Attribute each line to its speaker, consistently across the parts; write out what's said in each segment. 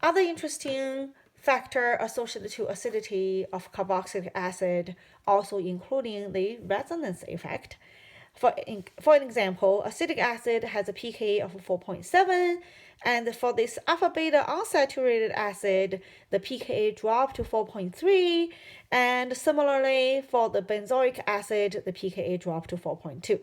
Speaker 1: Other interesting factor associated to acidity of carboxylic acid, also including the resonance effect. For an example, acetic acid has a pKa of 4.7, and for this alpha beta unsaturated acid, the pKa dropped to 4.3, and similarly for the benzoic acid, the pKa dropped to 4.2.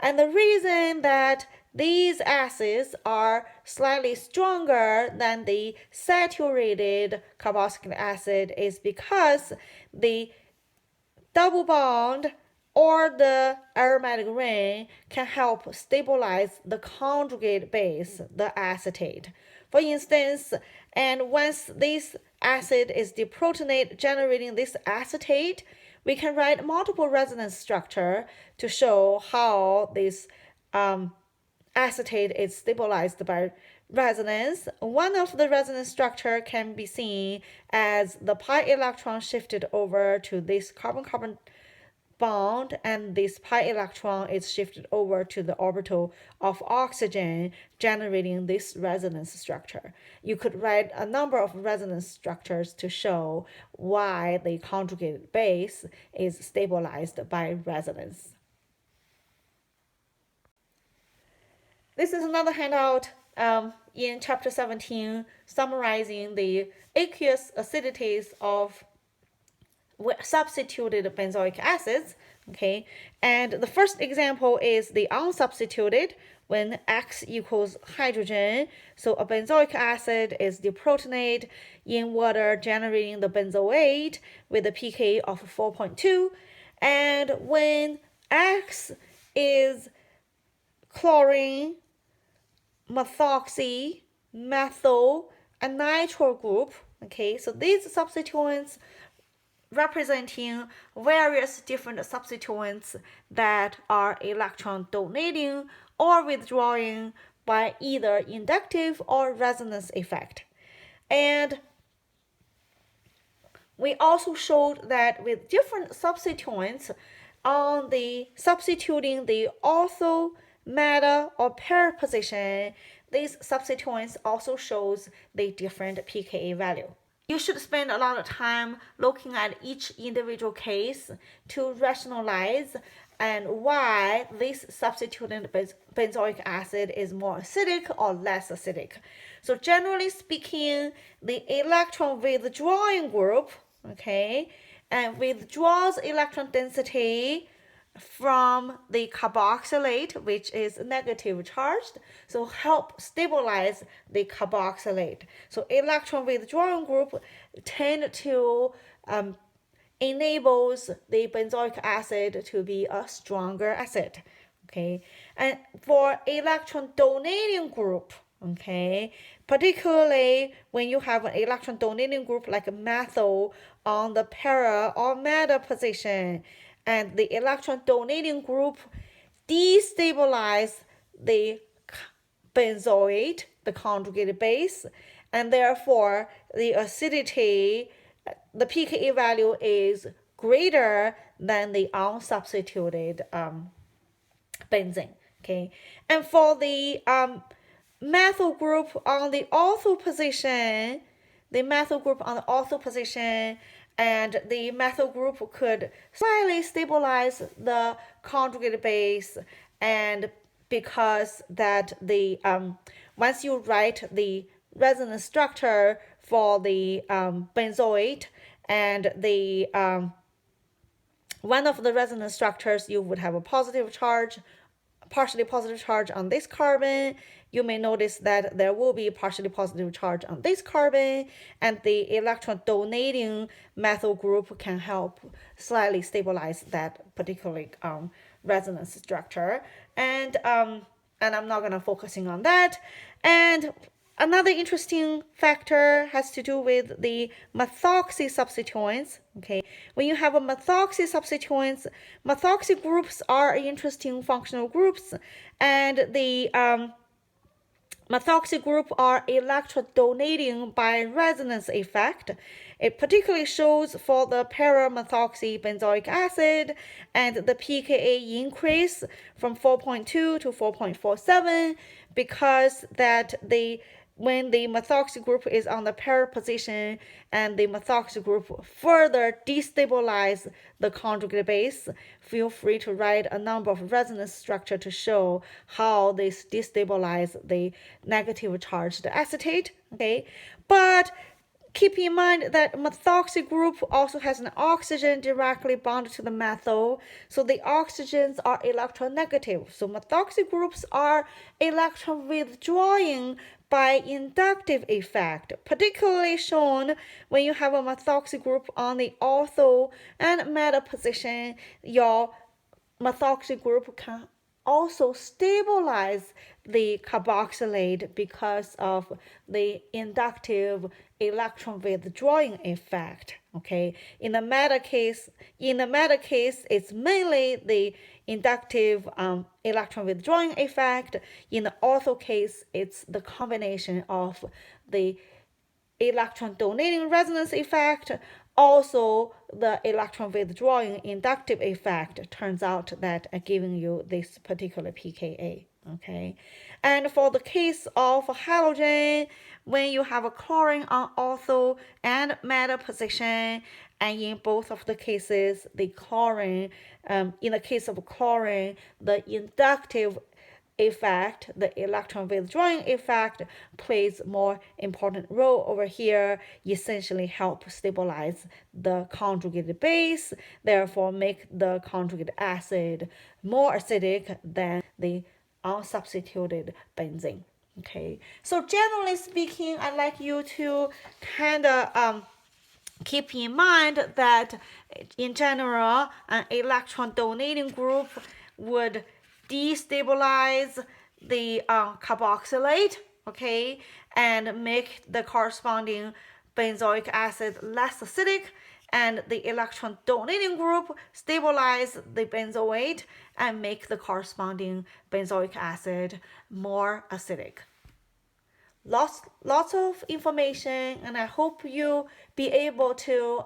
Speaker 1: And the reason that these acids are slightly stronger than the saturated carboxylic acid is because the double bond or the aromatic ring can help stabilize the conjugate base, the acetate. For instance, and once this acid is deprotonate generating this acetate, we can write multiple resonance structure to show how this acetate is stabilized by resonance. One of the resonance structure can be seen as the pi electron shifted over to this carbon-carbon bond, and this pi electron is shifted over to the orbital of oxygen, generating this resonance structure. You could write a number of resonance structures to show why the conjugated base is stabilized by resonance. This is another handout in chapter 17 summarizing the aqueous acidities of substituted benzoic acids. Okay, and the first example is the unsubstituted when X equals hydrogen. So a benzoic acid is deprotonate in water, generating the benzoate with a pK of 4.2. And when X is chlorine, methoxy, methyl, and nitro group. Okay, so these substituents representing various different substituents that are electron donating or withdrawing by either inductive or resonance effect. And we also showed that with different substituents on the substituting the ortho, meta, or pair position, these substituents also shows the different pKa value. You should spend a lot of time looking at each individual case to rationalize and why this substituted benzoic acid is more acidic or less acidic. So generally speaking, the electron withdrawing group, okay, and withdraws electron density from the carboxylate, which is negative charged, so help stabilize the carboxylate. So electron withdrawing group tend to enables the benzoic acid to be a stronger acid. Okay, and for electron donating group, okay, particularly when you have an electron donating group like methyl on the para or meta position, and the electron donating group destabilize the benzoate, the conjugated base, and therefore the acidity, the pKa value is greater than the unsubstituted benzene. Okay, and for the methyl group on the ortho position, and the methyl group could slightly stabilize the conjugated base, and because that the once you write the resonance structure for the benzoate, and the one of the resonance structures, you would have a positive charge, partially positive charge on this carbon. You may notice that there will be a partially positive charge on this carbon, and the electron donating methyl group can help slightly stabilize that particular resonance structure. And I'm not going to focusing on that. And another interesting factor has to do with the methoxy substituents. Okay, when you have a methoxy substituents, methoxy groups are interesting functional groups, and the methoxy group are electrodonating by resonance effect. It particularly shows for the para-methoxy benzoic acid, and the pKa increase from 4.2 to 4.47 because that the when the methoxy group is on the pair position and the methoxy group further destabilize the conjugate base, feel free to write a number of resonance structure to show how this destabilize the negative charged acetate. Okay, but keep in mind that methoxy group also has an oxygen directly bonded to the methyl, so the oxygens are electronegative. So methoxy groups are electron withdrawing by inductive effect, particularly shown when you have a methoxy group on the ortho and meta position. Your methoxy group can also stabilize the carboxylate because of the inductive electron withdrawing effect. Okay, in the meta case, it's mainly the inductive electron withdrawing effect. In the ortho case, it's the combination of the electron donating resonance effect, also the electron withdrawing inductive effect turns out that giving you this particular pKa. Okay, and for the case of halogen, when you have a chlorine on ortho and meta position, and in both of the cases, the chlorine, in the case of chlorine, the inductive effect, the electron withdrawing effect, plays more important role over here, essentially help stabilize the conjugate base, therefore make the conjugate acid more acidic than the unsubstituted benzene. Okay, so generally speaking, I'd like you to kind of keep in mind that in general, an electron donating group would destabilize the carboxylate, okay, and make the corresponding benzoic acid less acidic, and the electron donating group stabilize the benzoate and make the corresponding benzoic acid more acidic. Lots of information, and I hope you be able to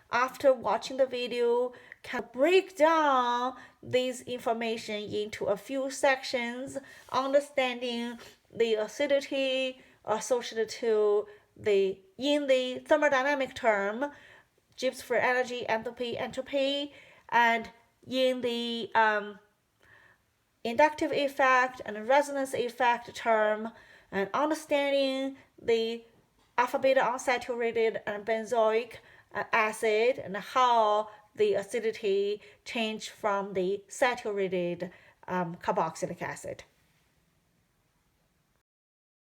Speaker 1: after watching the video can break down this information into a few sections, understanding the acidity associated to the in the thermodynamic term, Gibbs free energy, entropy, and in the inductive effect and resonance effect term, and understanding the alpha beta unsaturated and benzoic acid and how the acidity changed from the saturated carboxylic acid.